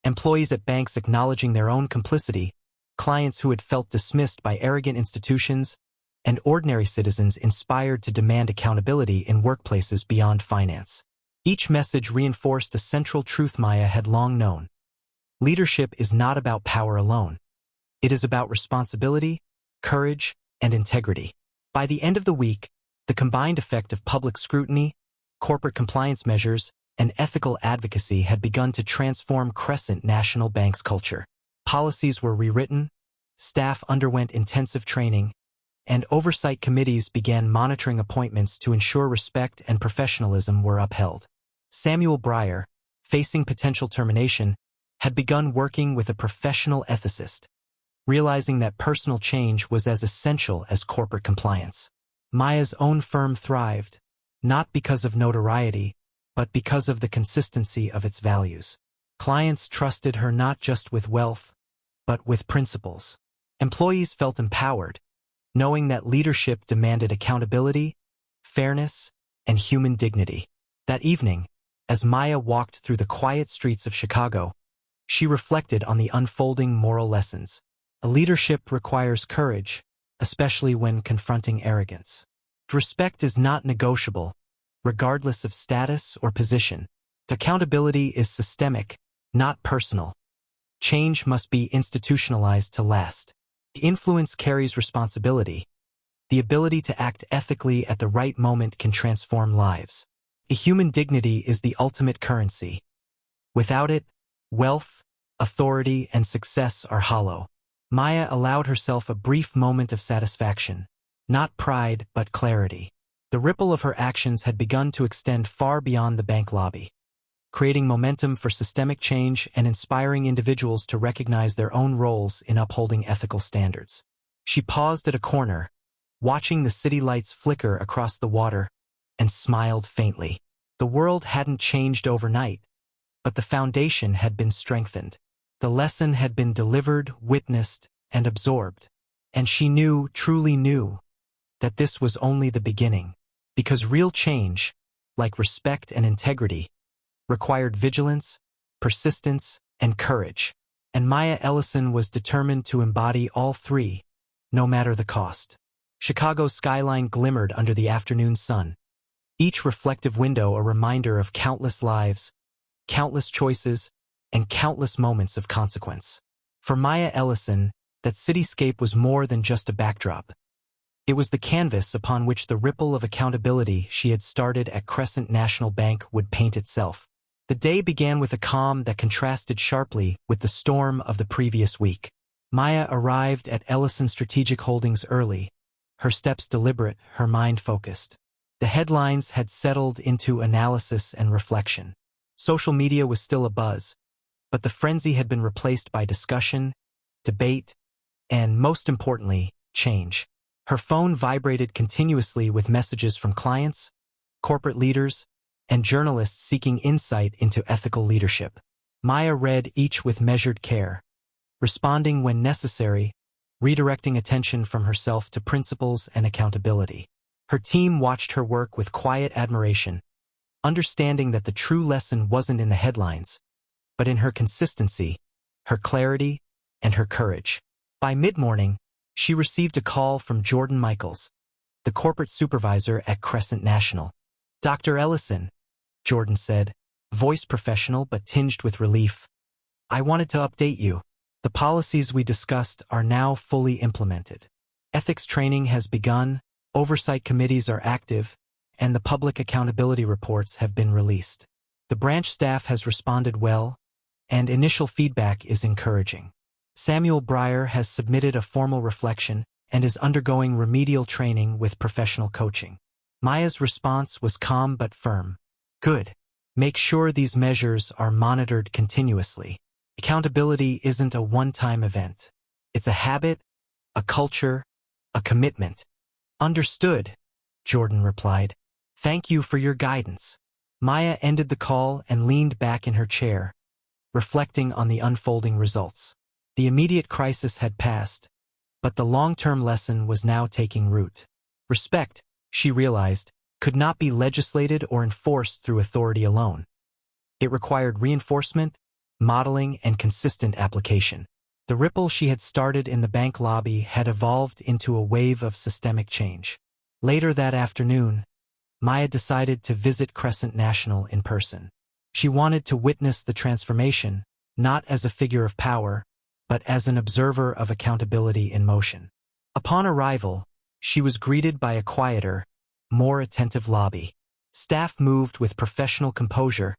Employees at banks acknowledging their own complicity, clients who had felt dismissed by arrogant institutions, and ordinary citizens inspired to demand accountability in workplaces beyond finance. Each message reinforced a central truth Maya had long known. Leadership is not about power alone. It is about responsibility, courage, and integrity. By the end of the week, the combined effect of public scrutiny, corporate compliance measures, and ethical advocacy had begun to transform Crescent National Bank's culture. Policies were rewritten, staff underwent intensive training, and oversight committees began monitoring appointments to ensure respect and professionalism were upheld. Samuel Breyer, facing potential termination, had begun working with a professional ethicist, realizing that personal change was as essential as corporate compliance. Maya's own firm thrived, not because of notoriety, but because of the consistency of its values. Clients trusted her not just with wealth, but with principles. Employees felt empowered, knowing that leadership demanded accountability, fairness, and human dignity. That evening, as Maya walked through the quiet streets of Chicago, she reflected on the unfolding moral lessons. Leadership requires courage, especially when confronting arrogance. Respect is not negotiable, regardless of status or position. Accountability is systemic, not personal. Change must be institutionalized to last. Influence carries responsibility. The ability to act ethically at the right moment can transform lives. Human dignity is the ultimate currency. Without it, wealth, authority, and success are hollow. Maya allowed herself a brief moment of satisfaction, not pride but clarity. The ripple of her actions had begun to extend far beyond the bank lobby, creating momentum for systemic change and inspiring individuals to recognize their own roles in upholding ethical standards. She paused at a corner, watching the city lights flicker across the water, and smiled faintly. The world hadn't changed overnight, but the foundation had been strengthened. The lesson had been delivered, witnessed, and absorbed. And she knew, truly knew, that this was only the beginning. Because real change, like respect and integrity, required vigilance, persistence, and courage. And Maya Ellison was determined to embody all three, no matter the cost. Chicago's skyline glimmered under the afternoon sun, each reflective window a reminder of countless lives, countless choices, and countless moments of consequence. For Maya Ellison, that cityscape was more than just a backdrop. It was the canvas upon which the ripple of accountability she had started at Crescent National Bank would paint itself. The day began with a calm that contrasted sharply with the storm of the previous week. Maya arrived at Ellison Strategic Holdings early, her steps deliberate, her mind focused. The headlines had settled into analysis and reflection. Social media was still abuzz, but the frenzy had been replaced by discussion, debate, and, most importantly, change. Her phone vibrated continuously with messages from clients, corporate leaders, and journalists seeking insight into ethical leadership. Maya read each with measured care, responding when necessary, redirecting attention from herself to principles and accountability. Her team watched her work with quiet admiration, understanding that the true lesson wasn't in the headlines, but in her consistency, her clarity, and her courage. By mid-morning, she received a call from Jordan Michaels, the corporate supervisor at Crescent National. "Dr. Ellison," Jordan said, voice professional but tinged with relief, "I wanted to update you. The policies we discussed are now fully implemented. Ethics training has begun, oversight committees are active, and the public accountability reports have been released. The branch staff has responded well, and initial feedback is encouraging. Samuel Breyer has submitted a formal reflection and is undergoing remedial training with professional coaching." Maya's response was calm but firm. "Good. Make sure these measures are monitored continuously. Accountability isn't a one-time event. It's a habit, a culture, a commitment." "Understood," Jordan replied. "Thank you for your guidance." Maya ended the call and leaned back in her chair, reflecting on the unfolding results. The immediate crisis had passed, but the long-term lesson was now taking root. Respect, she realized, could not be legislated or enforced through authority alone. It required reinforcement, modeling, and consistent application. The ripple she had started in the bank lobby had evolved into a wave of systemic change. Later that afternoon, Maya decided to visit Crescent National in person. She wanted to witness the transformation, not as a figure of power, but as an observer of accountability in motion. Upon arrival, she was greeted by a quieter, more attentive lobby. Staff moved with professional composure,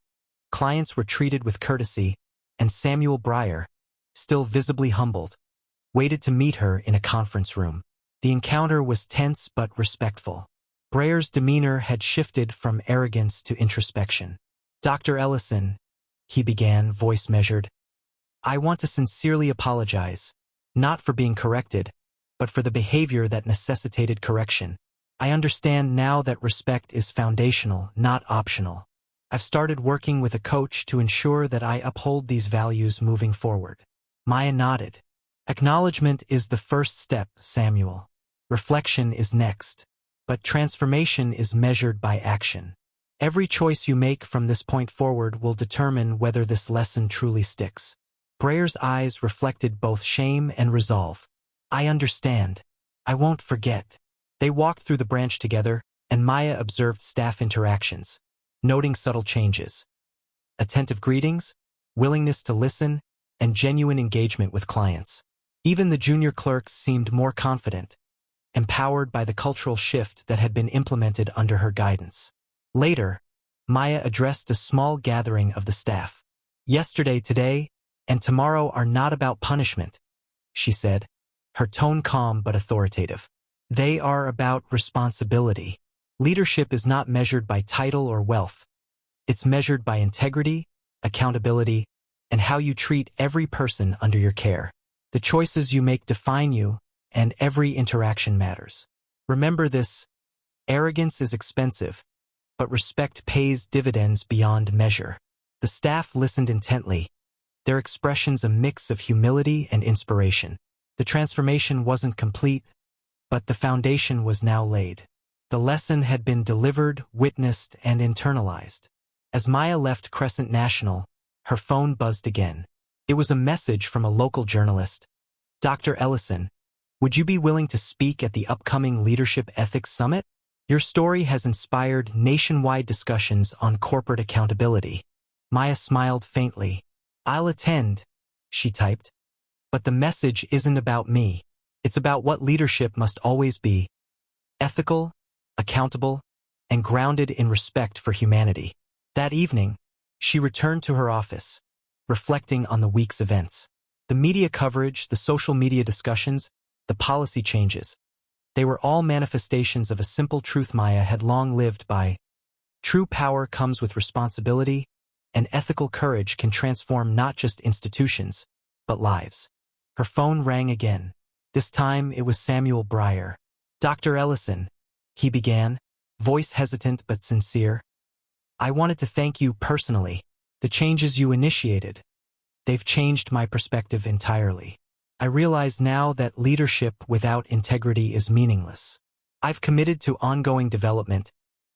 clients were treated with courtesy, and Samuel Breyer, still visibly humbled, waited to meet her in a conference room. The encounter was tense but respectful. Breyer's demeanor had shifted from arrogance to introspection. "Dr. Ellison," he began, voice measured, "I want to sincerely apologize, not for being corrected, but for the behavior that necessitated correction. I understand now that respect is foundational, not optional. I've started working with a coach to ensure that I uphold these values moving forward." Maya nodded. "Acknowledgement is the first step, Samuel. Reflection is next. But transformation is measured by action. Every choice you make from this point forward will determine whether this lesson truly sticks." Breyer's eyes reflected both shame and resolve. "I understand. I won't forget." They walked through the branch together, and Maya observed staff interactions, noting subtle changes. Attentive greetings, willingness to listen, and genuine engagement with clients. Even the junior clerks seemed more confident, empowered by the cultural shift that had been implemented under her guidance. Later, Maya addressed a small gathering of the staff. "Yesterday, today, and tomorrow are not about punishment," she said, her tone calm but authoritative. "They are about responsibility. Leadership is not measured by title or wealth. It's measured by integrity, accountability, and how you treat every person under your care. The choices you make define you, and every interaction matters. Remember this: arrogance is expensive, but respect pays dividends beyond measure." The staff listened intently, their expressions a mix of humility and inspiration. The transformation wasn't complete, but the foundation was now laid. The lesson had been delivered, witnessed, and internalized. As Maya left Crescent National, her phone buzzed again. It was a message from a local journalist. Dr. Ellison, would you be willing to speak at the upcoming Leadership Ethics Summit? Your story has inspired nationwide discussions on corporate accountability. Maya smiled faintly. I'll attend, she typed. But the message isn't about me. It's about what leadership must always be: ethical, accountable, and grounded in respect for humanity. That evening, she returned to her office, reflecting on the week's events. The media coverage, the social media discussions, the policy changes. They were all manifestations of a simple truth Maya had long lived by. True power comes with responsibility, and ethical courage can transform not just institutions, but lives. Her phone rang again. This time it was Samuel Breyer. Dr. Ellison, he began, voice hesitant but sincere. I wanted to thank you personally. The changes you initiated, they've changed my perspective entirely. I realize now that leadership without integrity is meaningless. I've committed to ongoing development,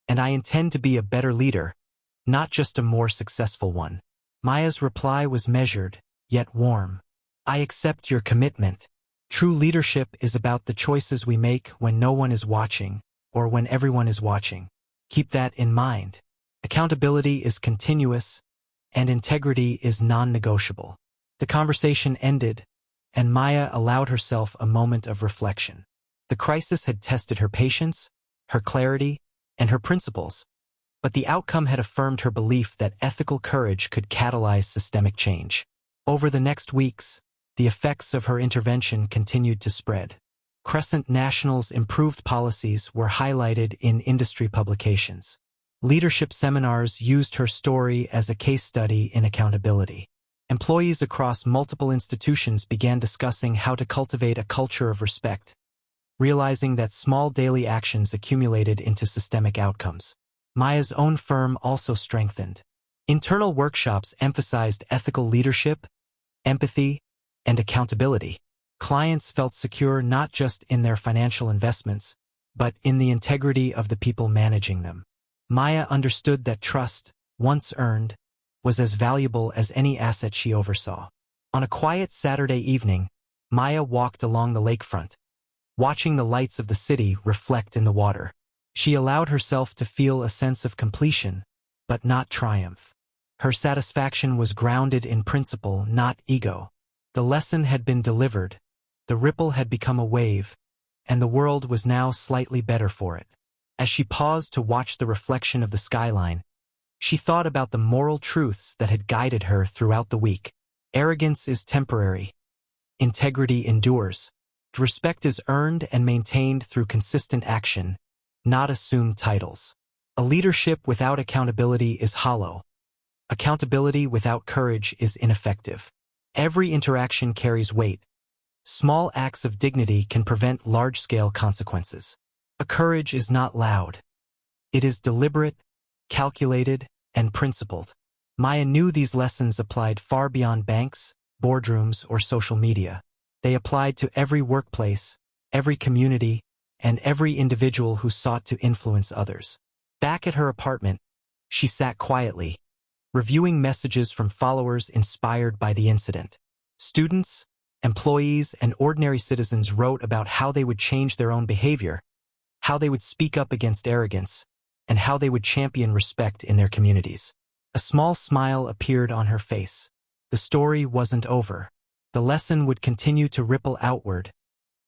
and I intend to be a better leader, not just a more successful one. Maya's reply was measured, yet warm. I accept your commitment. True leadership is about the choices we make when no one is watching, or when everyone is watching. Keep that in mind. Accountability is continuous, and integrity is non-negotiable. The conversation ended, and Maya allowed herself a moment of reflection. The crisis had tested her patience, her clarity, and her principles, but the outcome had affirmed her belief that ethical courage could catalyze systemic change. Over the next weeks, the effects of her intervention continued to spread. Crescent National's improved policies were highlighted in industry publications. Leadership seminars used her story as a case study in accountability. Employees across multiple institutions began discussing how to cultivate a culture of respect, realizing that small daily actions accumulated into systemic outcomes. Maya's own firm also strengthened. Internal workshops emphasized ethical leadership, empathy, and accountability. Clients felt secure not just in their financial investments, but in the integrity of the people managing them. Maya understood that trust, once earned, was as valuable as any asset she oversaw. On a quiet Saturday evening, Maya walked along the lakefront, watching the lights of the city reflect in the water. She allowed herself to feel a sense of completion, but not triumph. Her satisfaction was grounded in principle, not ego. The lesson had been delivered, the ripple had become a wave, and the world was now slightly better for it. As she paused to watch the reflection of the skyline, she thought about the moral truths that had guided her throughout the week. Arrogance is temporary. Integrity endures. Respect is earned and maintained through consistent action, not assumed titles. A leadership without accountability is hollow. Accountability without courage is ineffective. Every interaction carries weight. Small acts of dignity can prevent large-scale consequences. A courage is not loud. It is deliberate, calculated, and principled. Maya knew these lessons applied far beyond banks, boardrooms, or social media. They applied to every workplace, every community, and every individual who sought to influence others. Back at her apartment, she sat quietly, reviewing messages from followers inspired by the incident. Students, employees, and ordinary citizens wrote about how they would change their own behavior, how they would speak up against arrogance, and how they would champion respect in their communities. A small smile appeared on her face. The story wasn't over. The lesson would continue to ripple outward,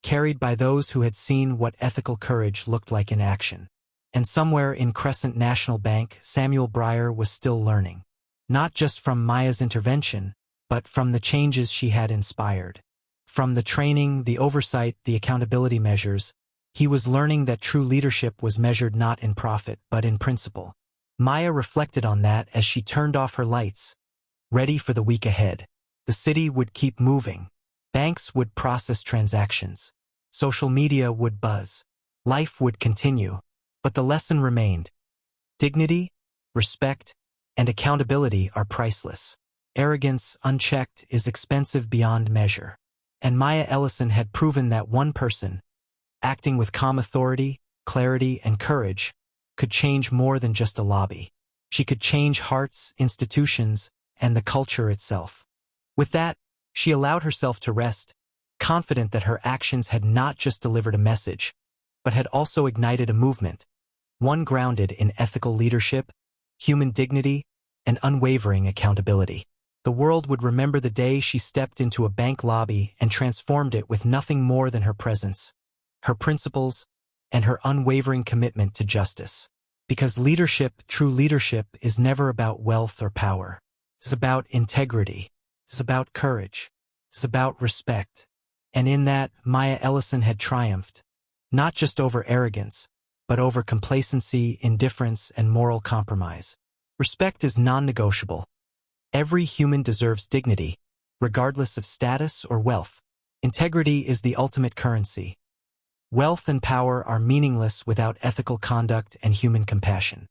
carried by those who had seen what ethical courage looked like in action. And somewhere in Crescent National Bank, Samuel Breyer was still learning. Not just from Maya's intervention, but from the changes she had inspired. From the training, the oversight, the accountability measures, he was learning that true leadership was measured not in profit, but in principle. Maya reflected on that as she turned off her lights, ready for the week ahead. The city would keep moving. Banks would process transactions. Social media would buzz. Life would continue. But the lesson remained. Dignity, respect, and accountability are priceless. Arrogance, unchecked, is expensive beyond measure. And Maya Ellison had proven that one person, acting with calm authority, clarity, and courage, could change more than just a lobby. She could change hearts, institutions, and the culture itself. With that, she allowed herself to rest, confident that her actions had not just delivered a message, but had also ignited a movement, one grounded in ethical leadership, human dignity, and unwavering accountability. The world would remember the day she stepped into a bank lobby and transformed it with nothing more than her presence, her principles, and her unwavering commitment to justice. Because leadership, true leadership, is never about wealth or power. It's about integrity. It's about courage. It's about respect. And in that, Maya Ellison had triumphed, not just over arrogance, but over complacency, indifference, and moral compromise. Respect is non-negotiable. Every human deserves dignity, regardless of status or wealth. Integrity is the ultimate currency. Wealth and power are meaningless without ethical conduct and human compassion.